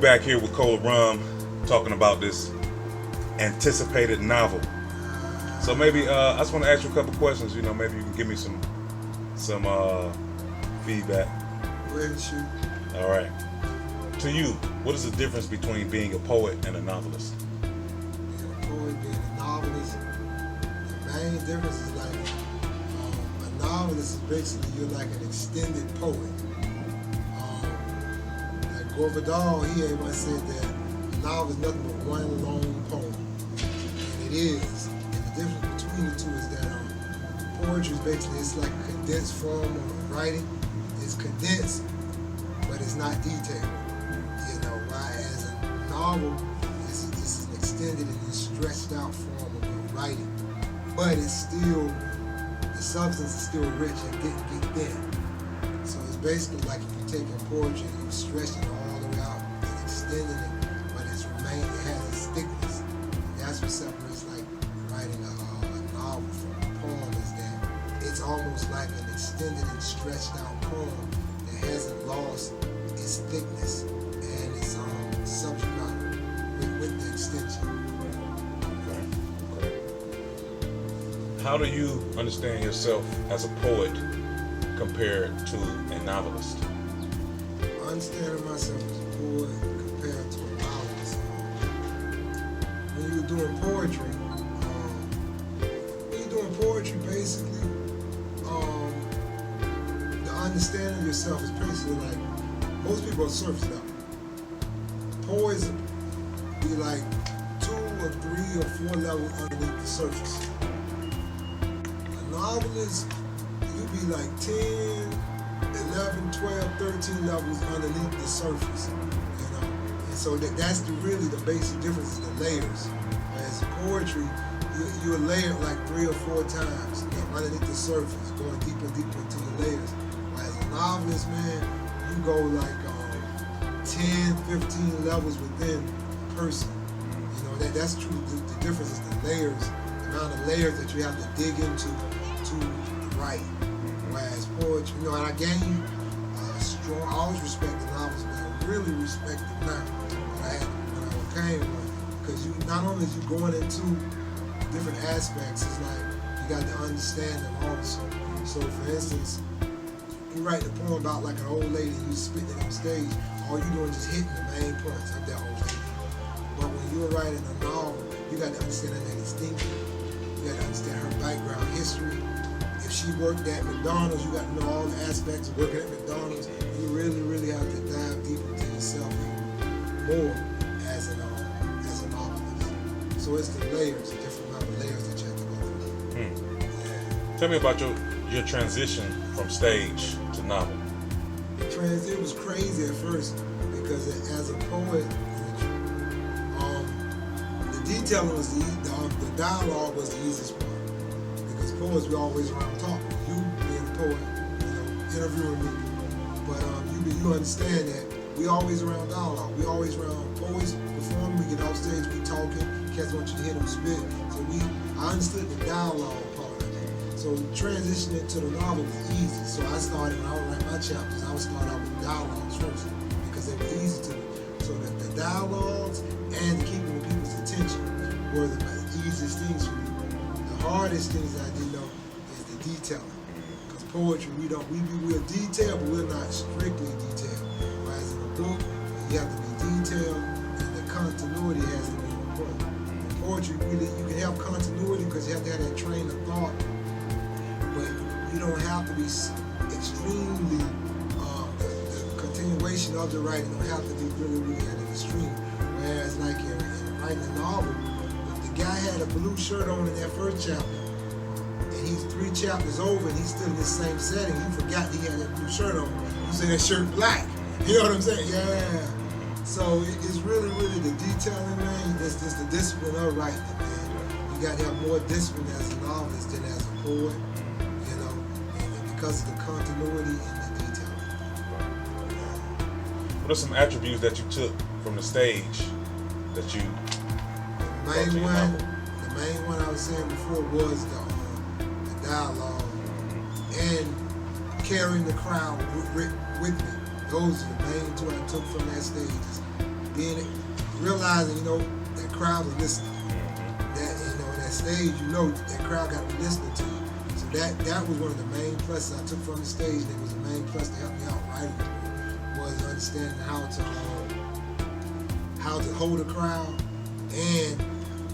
back here with Cold Rum talking about this anticipated novel. So maybe I just want to ask you a couple questions. You know, maybe you can give me some feedback. Go ahead and shoot. All right. To you, what is the difference between being a poet and a novelist? Being a poet, being a novelist, the main difference is like a novelist is basically you're like an extended poet. Like Gore Vidal, he once said that a novel is nothing but one long poem, and it is. And the difference between the two is that poetry is basically it's like a condensed form of writing. It's condensed, but it's not detailed. You know, whereas a novel is an extended and stretched out form of writing, but it's still the substance is still rich and get thin. So it's basically like if you're taking poetry and you're stretching it all the way out and extending it, but it has its thickness. That's what separates like writing a novel from a poem is that it's almost like an extended and stretched out poem that hasn't lost its thickness and its subject matter with the extension. Okay. How do you understand yourself as a poet compared to a novelist? Understanding myself as a poet compared to a novelist. When you're doing poetry, basically, the understanding of yourself is basically like most people are surface level. Poets be like 2 or 3 or 4 levels underneath the surface. A novelist, you be like 10, 11, 12, 13 levels underneath the surface, you know. And so that's really the basic difference is the layers. Whereas poetry, you're layered like 3 or 4 times, you know, underneath the surface, going deeper and deeper into your layers. Whereas a novelist, man, you go like 10, 15 levels within a person. You know, that's true. The difference is the layers, the amount of layers that you have to dig into to write. Whereas poetry, you know, and I gained strong, I always respect the novels, but I really respect it now when I came, because you not only is you going into different aspects, it's like you got to understand them also. So for instance, you write a poem about like an old lady and you spit it on stage, all you doing is just hitting the main points of that old lady. But when you're writing a novel, you got to understand that lady's thinking, you got to understand her background history. If she worked at McDonald's, you got to know all the aspects of working at McDonald's. You really, really have to dive deep into yourself more as a novelist. So it's the layers, the different amount of layers that you have to go through. Yeah. Tell me about your transition from stage to novel. It was crazy at first because as a poet, the detailing was the dialogue was the easiest part. Because poets, we always around talking. You being a poet, you know, interviewing me, but you understand that we always around dialogue. We always around poets performing. We get off stage, we talking. Cats want you to hear them spit. So I understood the dialogue part of it. So transitioning to the novel was easy. So I started when I would write my chapters. I would start out with dialogues first because they were easy to me. So that the dialogues and keeping people's attention were the easiest things for me. The hardest things that I didn't know is the detailing. Because poetry, we're detailed, but we're not strictly detailed. Whereas in a book, you have to be detailed, and the continuity has to be on point. In poetry, really, you can have continuity because you have to have that train of thought, but you don't have to be extremely, the continuation of the writing don't have to be really, really at an extreme. Whereas like in writing a novel, the guy had a blue shirt on in that first chapter, and he's 3 chapters over and he's still in the same setting. He forgot he had that blue shirt on. You say that shirt black. You know what I'm saying? Yeah. So it's really, really the detailing, man. It's just the discipline of writing, man. You got to have more discipline as a novelist than as a poet, you know, and because of the continuity and the detailing. What are some attributes that you took from the stage that you? The main one I was saying before was the dialogue and carrying the crowd with me. Those are the main 2 I took from that stage. realizing, that crowd was listening. That, in that stage, that crowd got to be listening to you. So that was one of the main pluses I took from the stage. And it was the main plus to help me out writing, was understanding how to hold a crowd and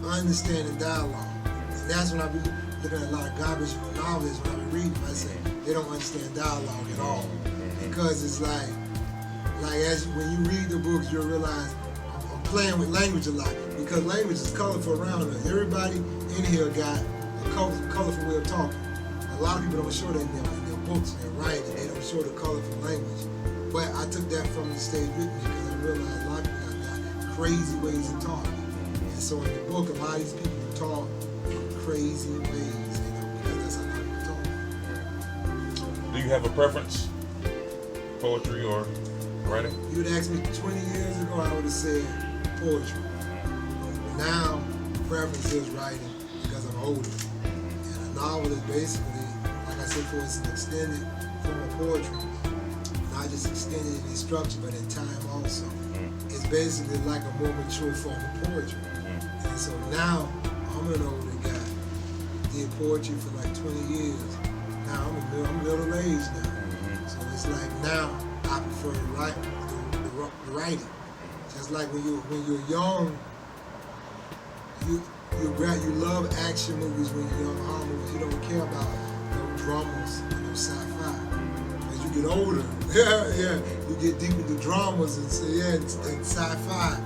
understanding dialogue. And that's when I be looking at a lot of garbage novelists when I be reading them. I say they don't understand dialogue at all, because it's like when you read the books, you'll realize I'm playing with language a lot, because language is colorful around us. Everybody in here got a colorful way of talking. A lot of people don't show that in their books and their writing. They don't show the colorful language. But I took that from the stage with me, because I realized a lot of people got crazy ways of talking. And so in the book, a lot of these people talk crazy ways, because that's how a lot of people talk. Do you have a preference? Poetry or writing? You'd asked me 20 years ago, I would have said poetry. But now, preference is writing, because I'm older. And a novel is basically, like I said before, it's an extended form of poetry. Not just extended in its structure, but in time also. It's basically like a more mature form of poetry. And so now, I'm an older guy. Did poetry for like 20 years. Now I'm middle-aged now. So it's like now I prefer the writing. Just like when you're young, you love action movies when you're young, horror movies. You don't care about no dramas and no sci-fi. As you get older, you get deep into dramas and sci-fi,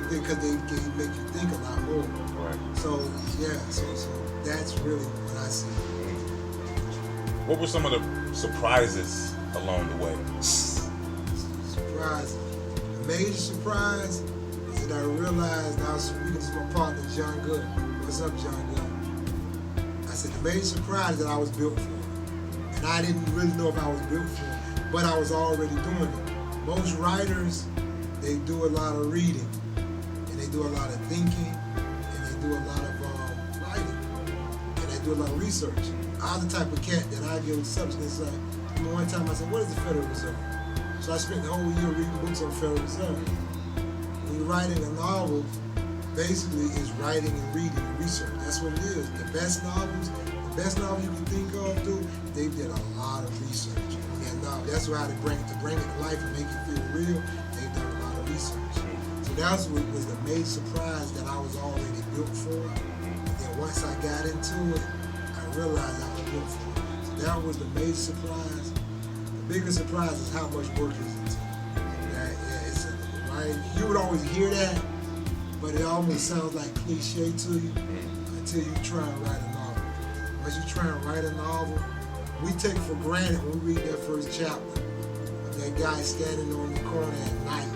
because they make you think a lot more. Right. So that's really what I see. What were some of the surprises along the way? Surprise. The major surprise is that I realized, I was speaking to my partner, John Good. What's up, John Good? I said, the major surprise is that I was built for it. And I didn't really know if I was built for it, but I was already doing it. Most writers, they do a lot of reading, and they do a lot of thinking, and they do a lot of writing, and they do a lot of research. I'm the type of cat that I give substance. Like, one time I said, what is the Federal Reserve? So I spent the whole year reading books on Federal Reserve. When you're writing a novel, basically is writing and reading and research. That's what it is. The best novels you can think of, dude, they did a lot of research. And that's why to bring it to life and make it feel real, they've done a lot of research. So that was the major surprise that I was already built for. And then once I got into it, I realized I was built for it. So that was the major surprise. The biggest surprise is how much work is into it. Right? You would always hear that, but it almost sounds like cliche to you until you try and write a novel. Once you try and write a novel, we take for granted when we read that first chapter of that guy standing on the corner at night.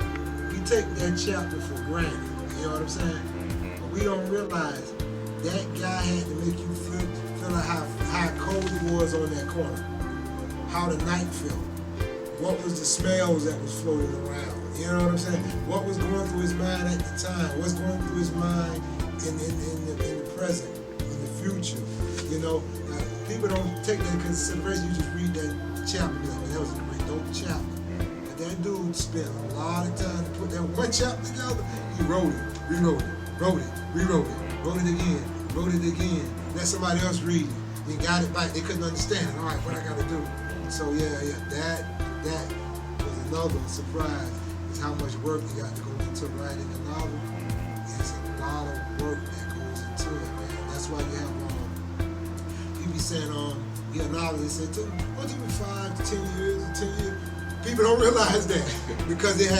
We take that chapter for granted. You know what I'm saying? But we don't realize that guy had to make you feel like how cold it was on that corner, how the night felt, what was the smells that was floating around. You know what I'm saying? What was going through his mind at the time? What's going through his mind in the present, in the future? People don't take that into consideration. You just read that chapter and be like, that was a great dope chapter. But that dude spent a lot of time to put that one chapter together. He wrote it, rewrote it, wrote it, rewrote it, wrote it again, let somebody else read it. They got it back. They couldn't understand it. All right, what I got to do? So that was another surprise. Is how much work you got to go into writing a novel. It's a lot of work that goes into it, man. That's why you have people saying, you're a novelist. They say, what took me 5 to 10 years or 10 years? People don't realize that because it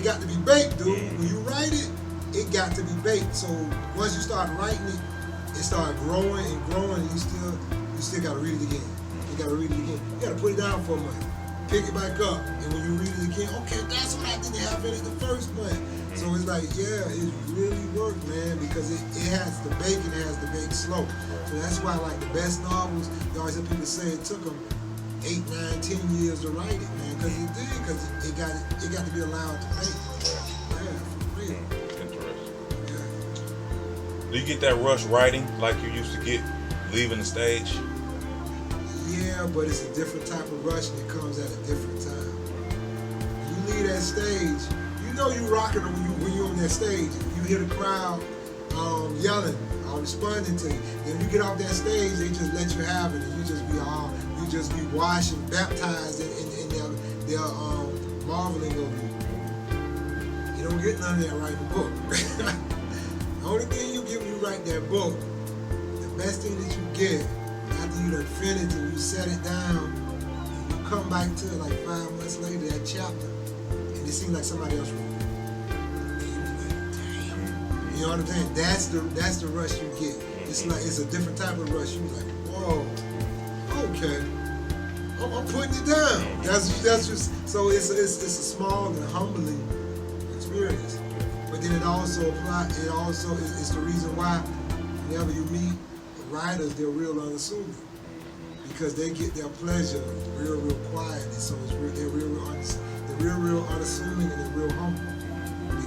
got to be baked, dude. When you write it, it got to be baked. So once you start writing it, it started growing and growing. And you still got to read it again. You got to read it again. You got to put it down for a month. Pick it back up, and when you read it again, okay, that's what I didn't have in it the first month. So it's like, it's really work, man, because it has to bake and it has to bake slow. So that's why, like, the best novels, you always hear people say it took them 8, 9, 10 years to write it, man, because it did, because it got to be allowed to bake. Yeah, for real. Interesting. Yeah. Do you get that rush writing like you used to get leaving the stage? Yeah, but it's a different type of rush and it comes at a different time. When you leave that stage, you know you rocking it when you on that stage, you hear the crowd yelling or responding to you. Then you get off that stage, they just let you have it, and you just be washed and baptized in their marveling of you. You don't get none of that writing the book. The only thing you get when you write that book, the best thing that you get after you done finished and you set it down, and you come back to it like 5 months later, that chapter, and it seems like somebody else wrote it. And you be like, damn. You know what I'm saying? That's the rush you get. It's like it's a different type of rush. You be like, whoa, okay. I'm putting it down. That's just so it's a small and humbling experience. But then it also is the reason why whenever you meet writers, they're real unassuming because they get their pleasure real quietly. So they're real unassuming and they're real humble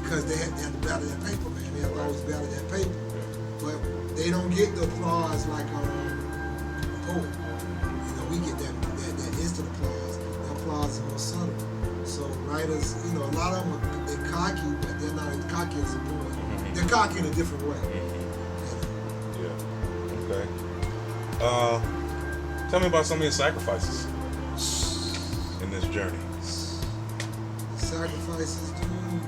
because they have to battle that paper, man. They have always battled that paper, but they don't get the applause like a poet. We get that instant applause. The applause is more subtle. So writers, a lot of them they're cocky, but they're not as cocky as a poet. They're cocky in a different way. Yeah. Okay. Tell me about some of your sacrifices in this journey. Sacrifices, dude.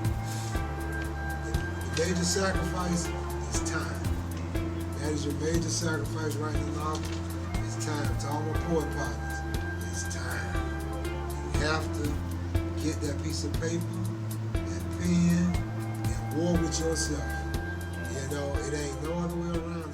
The major sacrifice is time. That is your major sacrifice writing a novel. It's time. To all my poet partners, it's time. You have to get that piece of paper, that pen, and war with yourself. It ain't no other way around it.